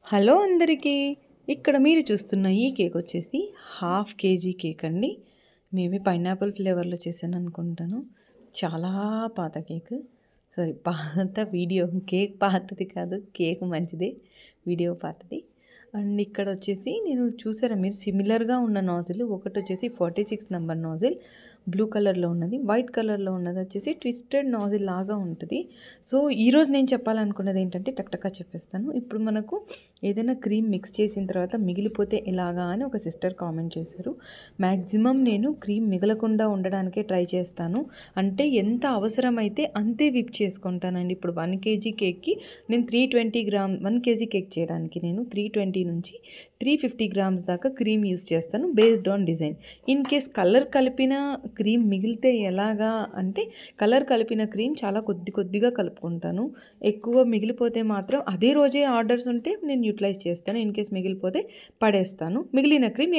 Hello అందరికీ! ఇక్కడ మీరు చూస్తున్న ఈ కేక్ వచ్చేసి హాఫ్ కేజీ కేక్ అండి. మేబీ పైనాపిల్ ఫ్లేవర్‌లో చేశాననుకుంటాను. చాలా పాత కేక్. సారీ పాత వీడియో. కేక్ పాతది కాదు. కేక్ మంచిదే. వీడియో పాతది. అండ్ ఇక్కడొచ్చేసి నేను చూసారా మీరు సిమిలర్‌గా ఉన్న నాజిల్ ఒకటొచ్చేసి 46 నంబర్ నాజిల్ బ్లూ కలర్‌లో ఉన్నది. వైట్ కలర్‌లో ఉన్నదొచ్చేసి ట్విస్టెడ్ నాజిల్ లాగా ఉంటది. సో, ఈరోజు నేను చెప్పాలనుకున్నది ఏంటంటే టక్ చెప్పేస్తాను. ఇప్పుడు మనకు ఏదైనా క్రీమ్ మిక్స్ చేసిన తర్వాత మిగిలిపోతే ఎలాగా అని ఒక సిస్టర్ కామెంట్ చేశారు. మ్యాక్సిమం నేను క్రీమ్ మిగలకుండా ఉండడానికే ట్రై చేస్తాను. అంటే ఎంత అవసరమైతే అంతే విప్ చేసుకుంటానండి. ఇప్పుడు 1 కేజీ కేక్‌కి నేను 320 గ్రామ్ 1 కేజీ కేక్ చేయడానికి నేను 320 నుంచి 350 గ్రామ్స్ దాకా క్రీమ్ యూస్ చేస్తాను based on design. In case colour కలిపిన క్రీమ్ మిగిలితే ఎలాగా అంటే కలర్ కలిపిన క్రీమ్ చాలా కొద్దిగా కలుపుకుంటాను. ఎక్కువ మిగిలిపోతే మాత్రం అదే రోజే ఆర్డర్స్ ఉంటే నేను యూటిలైజ్ చేస్తాను. ఇన్ కేస్ మిగిలిపోతే పడేస్తాను. మిగిలిన క్రీమ్